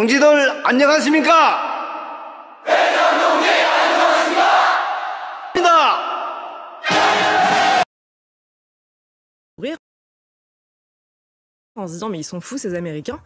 동지들 안녕하십니까? En se disant mais ils sont fous ces Américains.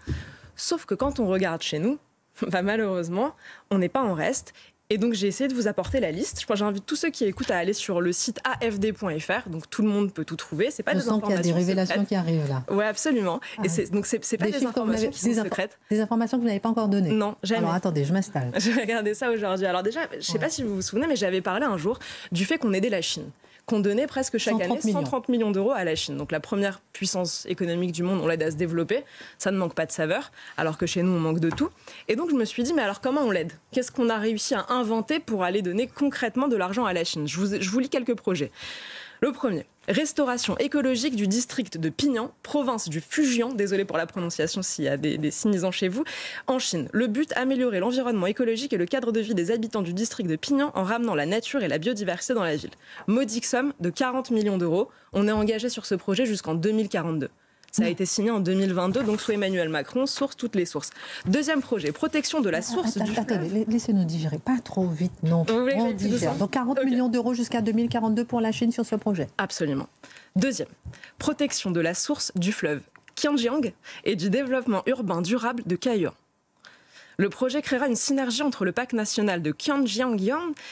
Sauf que quand on regarde chez nous, bah malheureusement, on n'est pas en reste. Et donc j'ai essayé de vous apporter la liste. J'invite tous ceux qui écoutent à aller sur le site afd.fr. Donc tout le monde peut tout trouver. C'est pas des informations qu'il y a des révélations secrètes qui arrivent là. Oui, absolument. Et donc c'est pas des informations qui sont secrètes. Des informations que vous n'avez pas encore données. Non, jamais. Alors attendez, je m'installe. Je vais regarder ça aujourd'hui. Alors déjà, je sais pas si vous vous souvenez, mais j'avais parlé un jour du fait qu'on aidait la Chine, qu'on donnait presque chaque année 130 millions d'euros à la Chine. Donc la première puissance économique du monde, on l'aide à se développer. Ça ne manque pas de saveur, alors que chez nous, on manque de tout. Et donc je me suis dit, mais alors comment on l'aide? Qu'est-ce qu'on a réussi à inventer pour aller donner concrètement de l'argent à la Chine? Je vous lis quelques projets. Le premier, restauration écologique du district de Pignan, province du Fujian, désolé pour la prononciation s'il y a des sinisans chez vous, en Chine. Le but, améliorer l'environnement écologique et le cadre de vie des habitants du district de Pignan en ramenant la nature et la biodiversité dans la ville. Modique somme de 40 millions d'euros. On est engagé sur ce projet jusqu'en 2042. Ça a été signé en 2022, donc sous Emmanuel Macron, source toutes les sources. Deuxième projet, protection de la source du fleuve. Attendez, laissez-nous digérer, pas trop vite non plus. On digère. Donc 40 millions d'euros jusqu'à 2042 pour la Chine sur ce projet. Absolument. Deuxième, protection de la source du fleuve Kianjiang et du développement urbain durable de Kaiyuan. Le projet créera une synergie entre le parc national de Kianjiang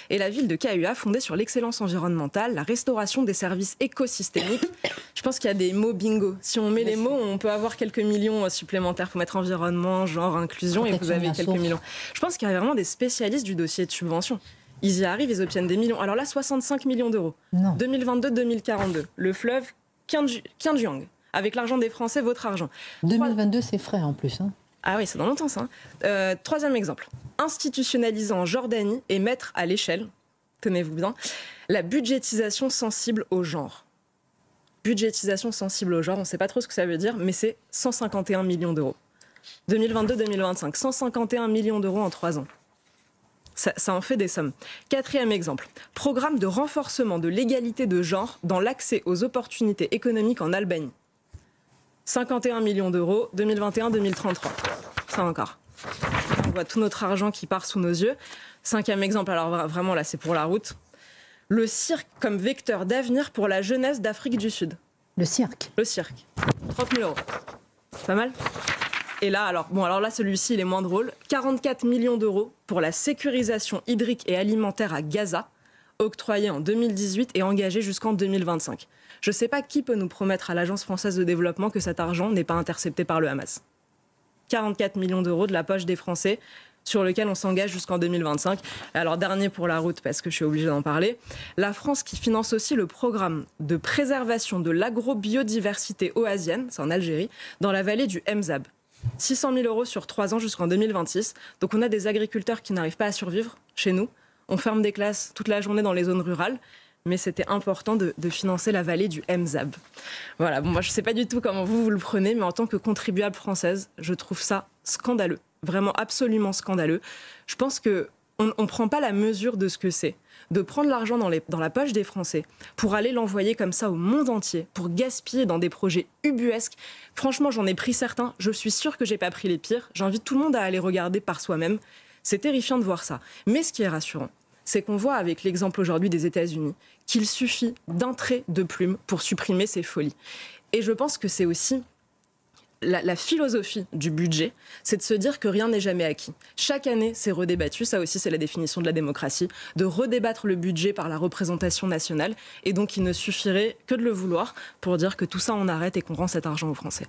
et la ville de Kaiyuan, fondée sur l'excellence environnementale, la restauration des services écosystémiques. Je pense qu'il y a des mots bingo. Si on met les mots, on peut avoir quelques millions supplémentaires. Il faut mettre environnement, genre, inclusion, et vous avez quelques millions. Je pense qu'il y a vraiment des spécialistes du dossier de subvention. Ils y arrivent, ils obtiennent des millions. Alors là, 65 millions d'euros. 2022-2042. Le fleuve Kianjiang. Avec l'argent des Français, votre argent. 2022, c'est frais en plus, hein. Ah oui, c'est dans longtemps ça. Troisième exemple. Institutionnaliser en Jordanie et mettre à l'échelle, tenez-vous bien, la budgétisation sensible au genre. Budgétisation sensible au genre, on ne sait pas trop ce que ça veut dire, mais c'est 151 millions d'euros. 2022-2025, 151 millions d'euros en 3 ans. Ça en fait des sommes. Quatrième exemple. Programme de renforcement de l'égalité de genre dans l'accès aux opportunités économiques en Albanie. 51 millions d'euros, 2021-2033. Ça encore. On voit tout notre argent qui part sous nos yeux. Cinquième exemple, alors vraiment là c'est pour la route. Le cirque comme vecteur d'avenir pour la jeunesse d'Afrique du Sud. Le cirque? Le cirque. 30 000 euros. Pas mal? Et là, alors là celui-ci il est moins drôle. 44 millions d'euros pour la sécurisation hydrique et alimentaire à Gaza, octroyé en 2018 et engagé jusqu'en 2025. Je ne sais pas qui peut nous promettre à l'Agence française de développement que cet argent n'est pas intercepté par le Hamas. 44 millions d'euros de la poche des Français sur lequel on s'engage jusqu'en 2025. Alors dernier pour la route parce que je suis obligée d'en parler. La France qui finance aussi le programme de préservation de l'agrobiodiversité oasienne, c'est en Algérie, dans la vallée du Mzab. 600 000 euros sur 3 ans jusqu'en 2026. Donc on a des agriculteurs qui n'arrivent pas à survivre chez nous. On ferme des classes toute la journée dans les zones rurales. Mais c'était important de financer la vallée du Mzab. Voilà, bon, moi je ne sais pas du tout comment vous le prenez, mais en tant que contribuable française, je trouve ça scandaleux, vraiment absolument scandaleux. Je pense qu'on ne prend pas la mesure de ce que c'est, de prendre l'argent dans la poche des Français pour aller l'envoyer comme ça au monde entier, pour gaspiller dans des projets ubuesques. Franchement, j'en ai pris certains, je suis sûre que je n'ai pas pris les pires. J'invite tout le monde à aller regarder par soi-même. C'est terrifiant de voir ça. Mais ce qui est rassurant, c'est qu'on voit avec l'exemple aujourd'hui des États-Unis qu'il suffit d'un trait de plume pour supprimer ces folies. Et je pense que c'est aussi la philosophie du budget, c'est de se dire que rien n'est jamais acquis. Chaque année, c'est redébattu, ça aussi c'est la définition de la démocratie, de redébattre le budget par la représentation nationale. Et donc il ne suffirait que de le vouloir pour dire que tout ça on arrête et qu'on rend cet argent aux Français.